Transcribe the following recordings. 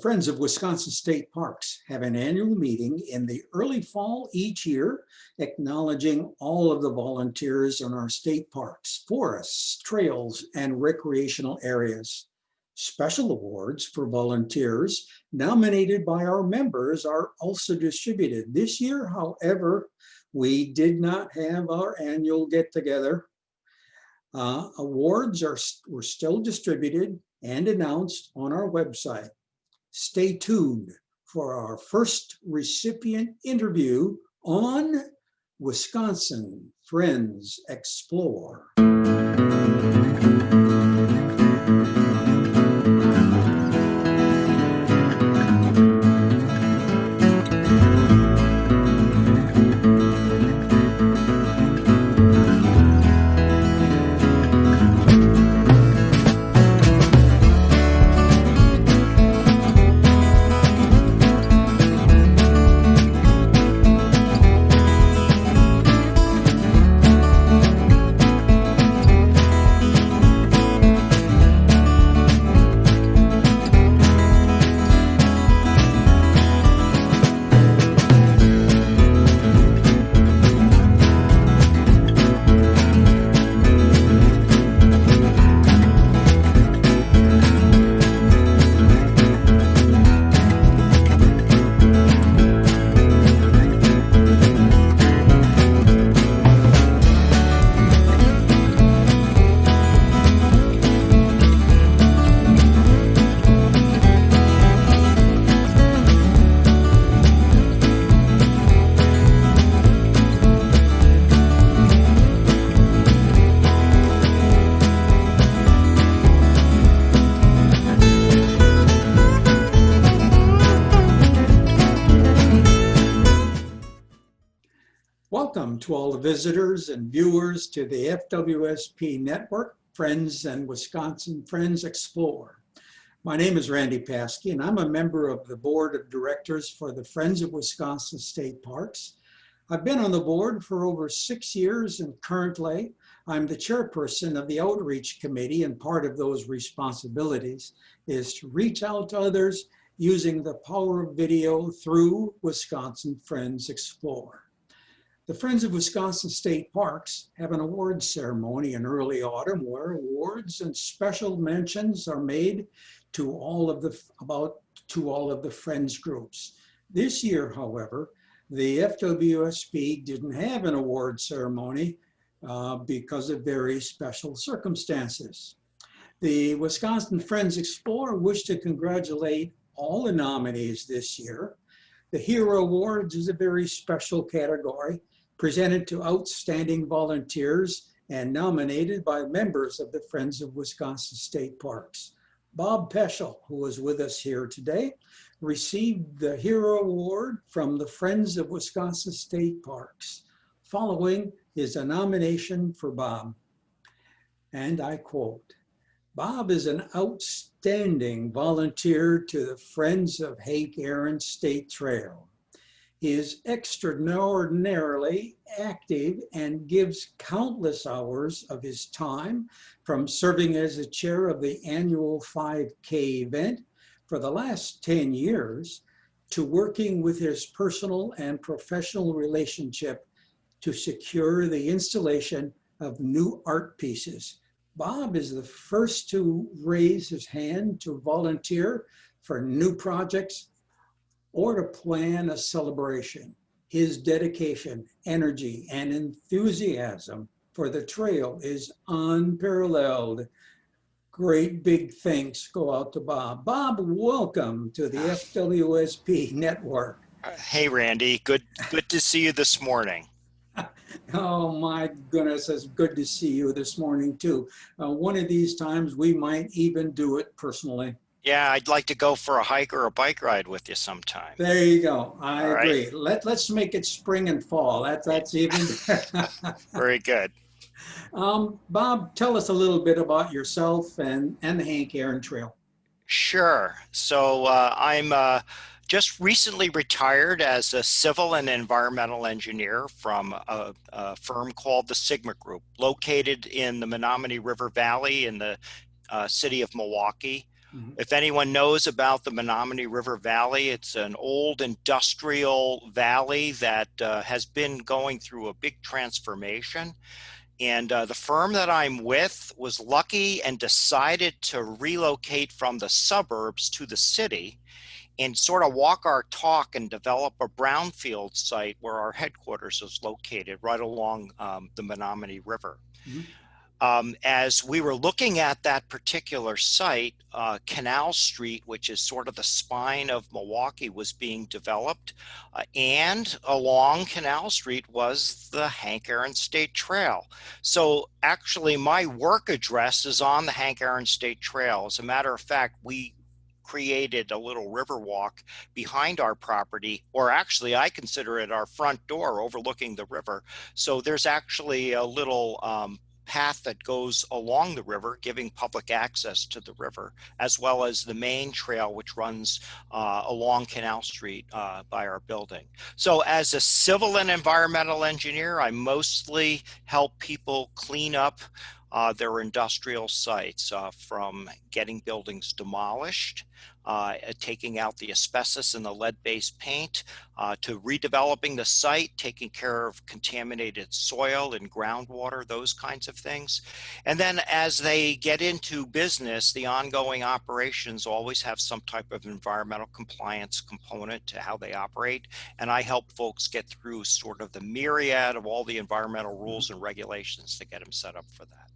Friends of Wisconsin State Parks have an annual meeting in the early fall each year, acknowledging all of the volunteers in our state parks, forests, trails, and recreational areas. Special awards for volunteers nominated by our members are also distributed. This year, however, we did not have our annual get-together. Awards were still distributed and announced on our website. Stay tuned for our first recipient interview on Wisconsin Friends Explore. Welcome to all the visitors and viewers to the FWSP Network, Friends and Wisconsin Friends Explore. My name is Randy Paskey, and I'm a member of the Board of Directors for the Friends of Wisconsin State Parks. I've been on the board for over 6 years, and currently I'm the chairperson of the Outreach Committee, and part of those responsibilities is to reach out to others using the power of video through Wisconsin Friends Explore. The Friends of Wisconsin State Parks have an awards ceremony in early autumn where awards and special mentions are made to all of the Friends groups. This year, however, the FWSP didn't have an award ceremony because of very special circumstances. The Wisconsin Friends Explorer wish to congratulate all the nominees this year. The Hero Awards is a very special category presented to outstanding volunteers and nominated by members of the Friends of Wisconsin State Parks. Bob Peschel, who is with us here today, received the Hero Award from the Friends of Wisconsin State Parks. Following is a nomination for Bob. And I quote, "Bob is an outstanding volunteer to the Friends of Hake Aaron State Trail. He is extraordinarily active and gives countless hours of his time, from serving as the chair of the annual 5K event for the last 10 years to working with his personal and professional relationship to secure the installation of new art pieces." Bob is the first to raise his hand to volunteer for new projects or to plan a celebration. His dedication, energy, and enthusiasm for the trail is unparalleled. Great big thanks go out to Bob. Bob, welcome to the FWSP Network. Hey, Randy, good to see you this morning. Oh my goodness, it's good to see you this morning too. One of these times we might even do it personally. Yeah, I'd like to go for a hike or a bike ride with you sometime. There you go. I agree. Right. Let's make it spring and fall. That's even Very good. Bob, tell us a little bit about yourself and the Hank Aaron Trail. Sure. So I'm just recently retired as a civil and environmental engineer from a firm called the Sigma Group, located in the Menominee River Valley in the city of Milwaukee. Mhm. If anyone knows about the Menominee River Valley, it's an old industrial valley that has been going through a big transformation. And the firm that I'm with was lucky and decided to relocate from the suburbs to the city and sort of walk our talk and develop a brownfield site where our headquarters is located right along the Menominee River. Mhm. As we were looking at that particular site, Canal Street, which is sort of the spine of Milwaukee, was being developed. And along Canal Street was the Hank Aaron State Trail. So actually, my work address is on the Hank Aaron State Trail. As a matter of fact, we created a little river walk behind our property, or actually I consider it our front door overlooking the river. So there's actually a little path that goes along the river, giving public access to the river, as well as the main trail, which runs along Canal Street by our building. So as a civil and environmental engineer, I mostly help people clean up their industrial sites, from getting buildings demolished, taking out the asbestos and the lead-based paint, to redeveloping the site, taking care of contaminated soil and groundwater, those kinds of things. And then as they get into business, the ongoing operations always have some type of environmental compliance component to how they operate. And I help folks get through sort of the myriad of all the environmental rules and regulations to get them set up for that.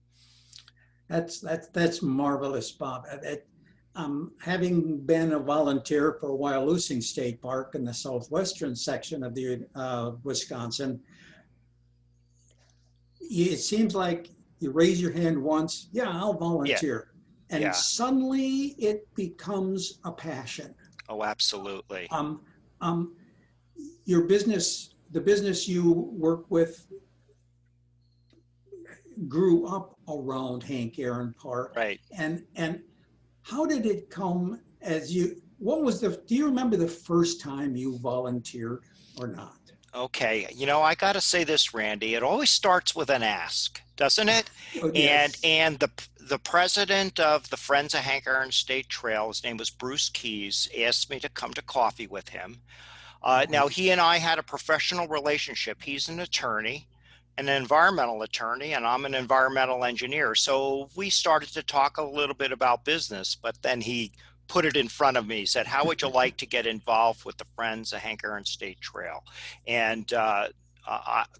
That's marvelous, Bob. Having been a volunteer for Wyalusing State Park in the southwestern section of the Wisconsin, it seems like you raise your hand once, yeah, I'll Yeah, volunteer, and yeah. suddenly it becomes a passion. Oh, absolutely. Um, um, your business, the business you work with, grew up around Hank Aaron Park, Right. and how did it come as you? What was the? Do you remember the first time you volunteered or not? Okay, I got to say this, Randy. It always starts with an ask, doesn't it? Oh, And yes. and the president of the Friends of Hank Aaron State Trail, his name was Bruce Keys, asked me to come to coffee with him. Now, he and I had a professional relationship. He's an attorney, an environmental attorney, and I'm an environmental engineer. So we started to talk a little bit about business, but then he put it in front of me. He said, "How would you like to get involved with the Friends of Hank Aaron State Trail?" And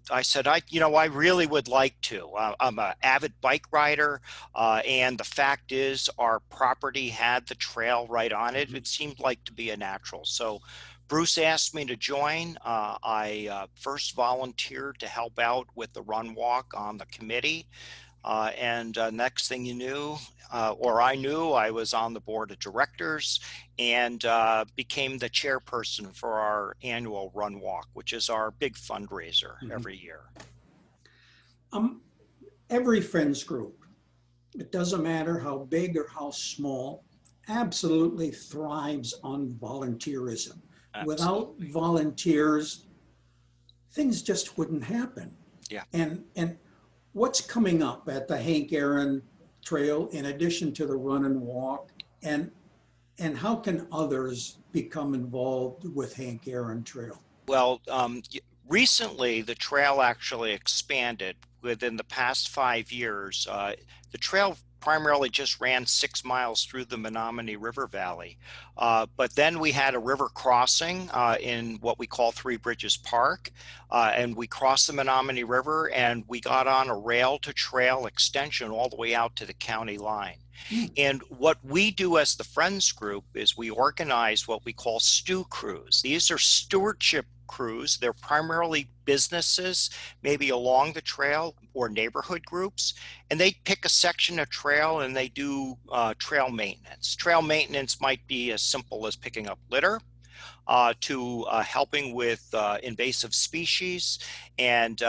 I said, I really would like to. I'm an avid bike rider, and the fact is, our property had the trail right on it. It seemed like to be a natural. So Bruce asked me to join. I first volunteered to help out with the run walk on the committee. And next thing you knew, or I knew, I was on the board of directors and became the chairperson for our annual run walk, which is our big fundraiser Mhm. every year. Um, every friends group, it doesn't matter how big or how small, absolutely thrives on volunteerism. Without Absolutely. volunteers, things just wouldn't happen. Yeah. And what's coming up at the Hank Aaron Trail in addition to the run and walk, and how can others become involved with Hank Aaron Trail? Well, recently the trail actually expanded within the past 5 years. The trail primarily just ran 6 miles through the Menominee River Valley. But then we had a river crossing in what we call Three Bridges Park. And we crossed the Menominee River and we got on a rail to trail extension all the way out to the county line. Hmm. And what we do as the Friends Group is we organize what we call stew crews. These are stewardship crews. They're primarily businesses, maybe along the trail or neighborhood groups, and they pick a section of trail and they do trail maintenance. Trail maintenance might be as simple as picking up litter, to helping with invasive species and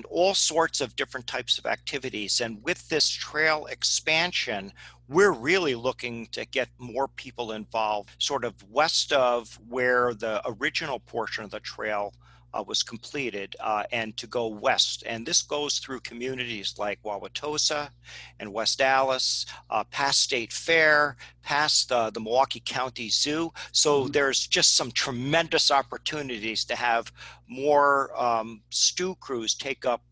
all sorts of different types of activities. And with this trail expansion, we're really looking to get more people involved, sort of west of where the original portion of the trail was completed, and to go west. And this goes through communities like Wauwatosa and West Allis, past State Fair, past the Milwaukee County Zoo. So Mhm. there's just some tremendous opportunities to have more stew crews take up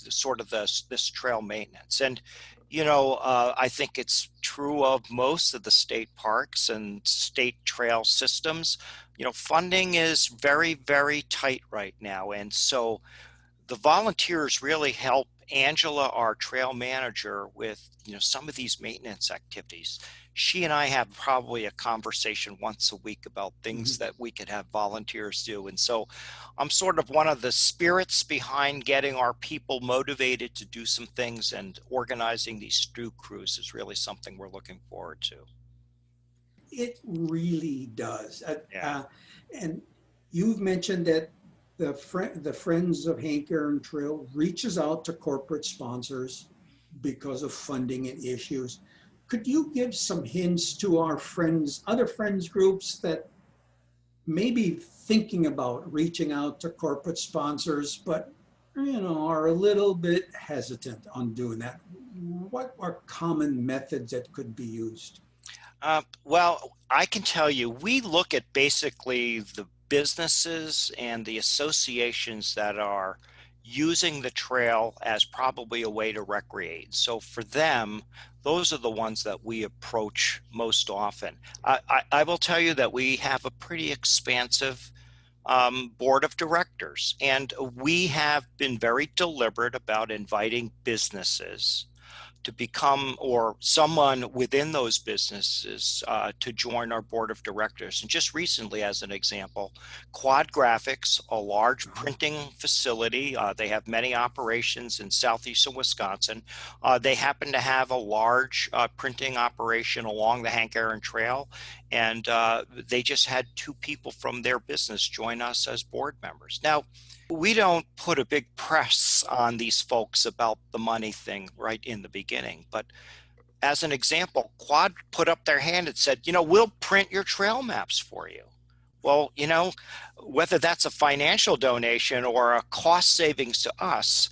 sort of this trail maintenance. And I think it's true of most of the state parks and state trail systems. Funding is very, very tight right now. And so the volunteers really help Angela, our trail manager, with some of these maintenance activities. She and I have probably a conversation once a week about things Mhm. that we could have volunteers do. And so I'm sort of one of the spirits behind getting our people motivated to do some things, and organizing these stew crews is really something we're looking forward to. It really does. Yeah. And you've mentioned that the Friends of Hank Aaron Trail reaches out to corporate sponsors because of funding and issues. Could you give some hints to our friends, other friends groups that may be thinking about reaching out to corporate sponsors, but are a little bit hesitant on doing that? What are common methods that could be used? Well, I can tell you, we look at basically the businesses and the associations that are using the trail as probably a way to recreate. So for them, those are the ones that we approach most often. I will tell you that we have a pretty expansive board of directors, and we have been very deliberate about inviting businesses to become, or someone within those businesses to join our board of directors. And just recently, as an example, Quad Graphics, a large Uh-huh. printing facility, they have many operations in southeastern Wisconsin. They happen to have a large printing operation along the Hank Aaron Trail, and they just had two people from their business join us as board members. Now, we don't put a big press on these folks about the money thing right in the beginning. But as an example, Quad put up their hand and said, we'll print your trail maps for you. Well, whether that's a financial donation or a cost savings to us,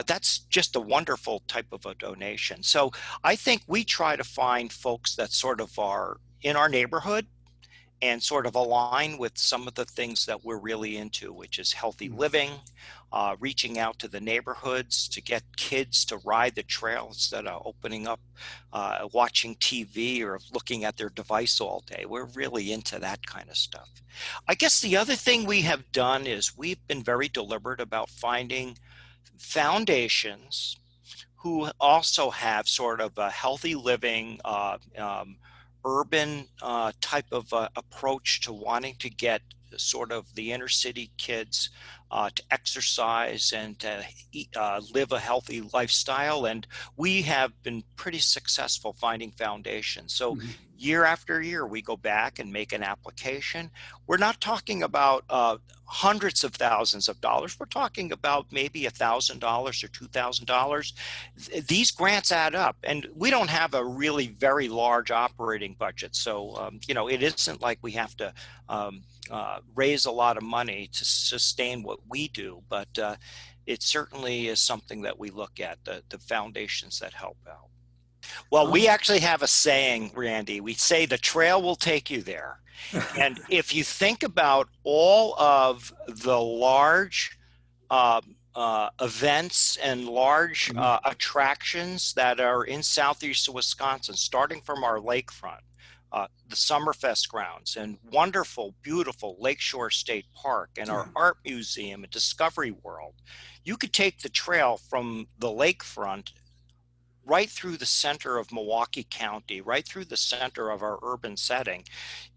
that's just a wonderful type of a donation. So I think we try to find folks that sort of are in our neighborhood and sort of align with some of the things that we're really into, which is healthy living, reaching out to the neighborhoods to get kids to ride the trail instead of opening up, watching TV or looking at their device all day. We're really into that kind of stuff. I guess the other thing we have done is we've been very deliberate about finding foundations who also have sort of a healthy living, urban type of approach to wanting to get sort of the inner city kids to exercise and to live a healthy lifestyle. And we have been pretty successful finding foundations. So Mhm. year after year, we go back and make an application. We're not talking about hundreds of thousands of dollars. We're talking about maybe $1,000 or $2,000. These grants add up, and we don't have a really very large operating budget. So, it isn't like we have to raise a lot of money to sustain what we do, but it certainly is something that we look at, the foundations that help out. Well, we Um, actually have a saying, Randy. We say the trail will take you there. And if you think about all of the large events and large mhm. attractions that are in southeast Wisconsin, starting from our lakefront, the Summerfest grounds, and wonderful, beautiful Lakeshore State Park, and our Yeah. art museum and Discovery World. You could take the trail from the lakefront right through the center of Milwaukee County, right through the center of our urban setting.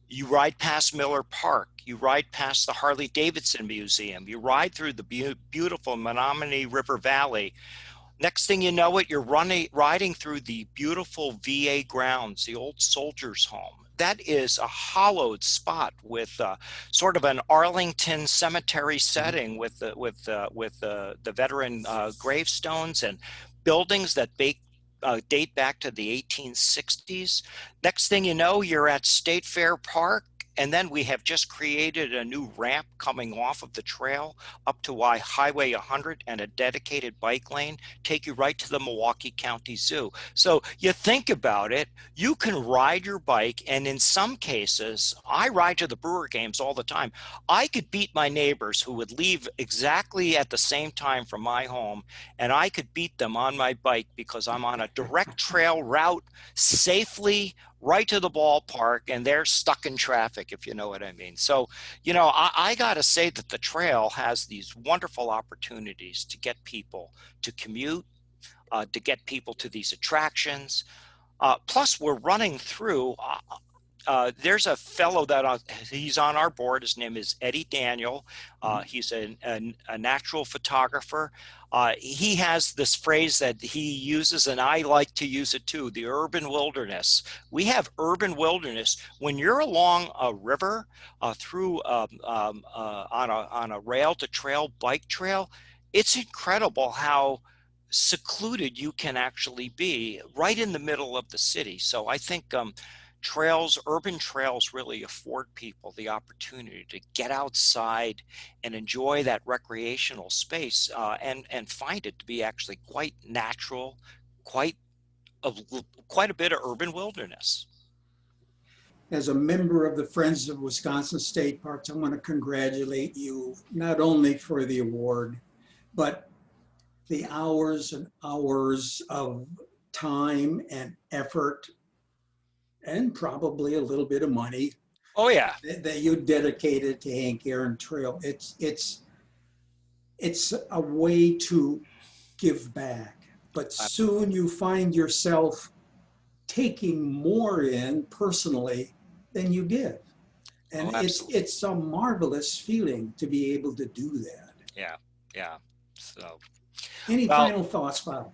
You ride past Miller Park, you ride past the Harley Davidson Museum, you ride through the beautiful Menominee River Valley. Next thing you know it, you're riding through the beautiful VA grounds, the old soldiers' home. That is a hollowed spot with sort of an Arlington cemetery Mhm. setting with the veteran gravestones and buildings that date back to the 1860s. Next thing you know, you're at State Fair Park, And then we have just created a new ramp coming off of the trail up to Highway 100 and a dedicated bike lane take you right to the Milwaukee County Zoo. So you think about it, you can ride your bike, and in some cases, I ride to the Brewer games all the time. I could beat my neighbors who would leave exactly at the same time from my home, and I could beat them on my bike because I'm on a direct trail route safely right to the ballpark, and they're stuck in traffic, if you know what I mean. So, I got to say that the trail has these wonderful opportunities to get people to commute, to get people to these attractions. Plus, we're running through. There's a fellow that he's on our board. His name is Eddie Daniel. He's a natural photographer. He has this phrase that he uses, and I like to use it too, the urban wilderness. We have urban wilderness. When you're along a river through on a rail to trail bike trail, it's incredible how secluded you can actually be right in the middle of the city. So I think urban trails really afford people the opportunity to get outside and enjoy that recreational space, and find it to be actually quite natural, quite a, quite a bit of urban wilderness. As a member of the Friends of Wisconsin State Parks, I want to congratulate you not only for the award, but the hours and hours of time and effort, and probably a little bit of money Oh yeah. that you dedicated to Hank Aaron Trail. It's a way to give back, but soon you find yourself taking more in personally than you give. And Oh, absolutely. it's a marvelous feeling to be able to do that. Yeah. Yeah. So, Any well, final thoughts, Bob?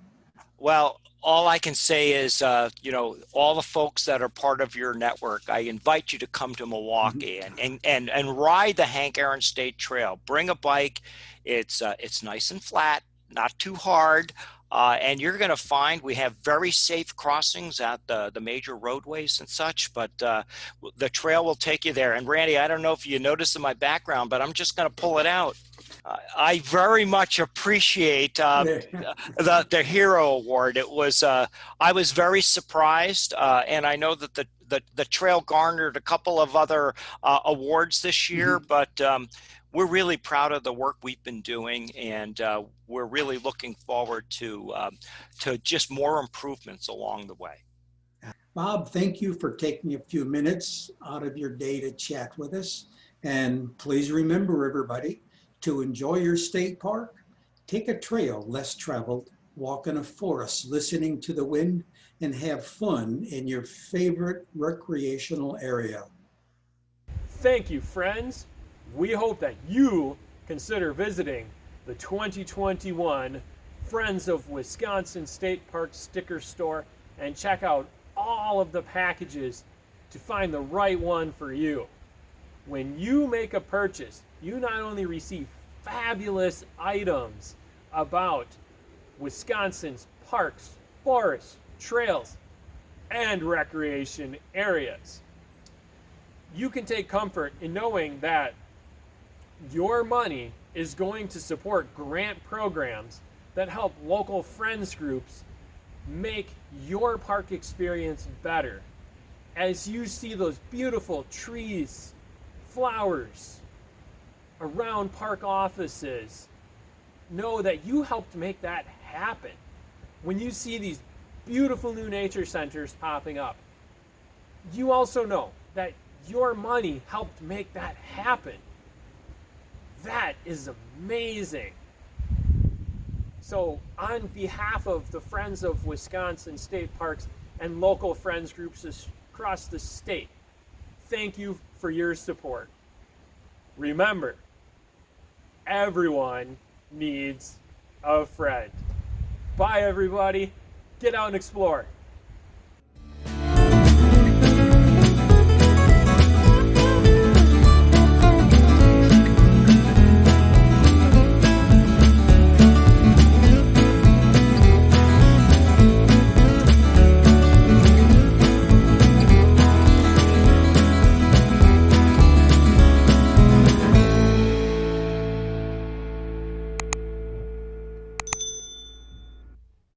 Well, all I can say is, all the folks that are part of your network, I invite you to come to Milwaukee and ride the Hank Aaron State Trail. Bring a bike. It's nice and flat, not too hard. And you're going to find we have very safe crossings at the major roadways and such, but the trail will take you there. And Randy, I don't know if you noticed in my background, but I'm just going to pull it out. I very much appreciate the Hero Award. It was I was very surprised, and I know that the trail garnered a couple of other awards this year, but we're really proud of the work we've been doing, and we're really looking forward to just more improvements along the way. Bob, thank you for taking a few minutes out of your day to chat with us. And please remember, everybody, to enjoy your state park, take a trail less traveled, walk in a forest listening to the wind, and have fun in your favorite recreational area. Thank you, friends. We hope that you consider visiting the 2021 Friends of Wisconsin State Park sticker store and check out all of the packages to find the right one for you. When you make a purchase, you not only receive fabulous items about Wisconsin's parks, forests, trails, and recreation areas, you can take comfort in knowing that your money is going to support grant programs that help local friends groups make your park experience better. As you see those beautiful trees, flowers around park offices, know that you helped make that happen. When you see these beautiful new nature centers popping up, you also know that your money helped make that happen. That is amazing. So on behalf of the Friends of Wisconsin State Parks and local friends groups across the state, thank you for your support. Remember, everyone needs a friend. Bye, everybody. Get out and explore.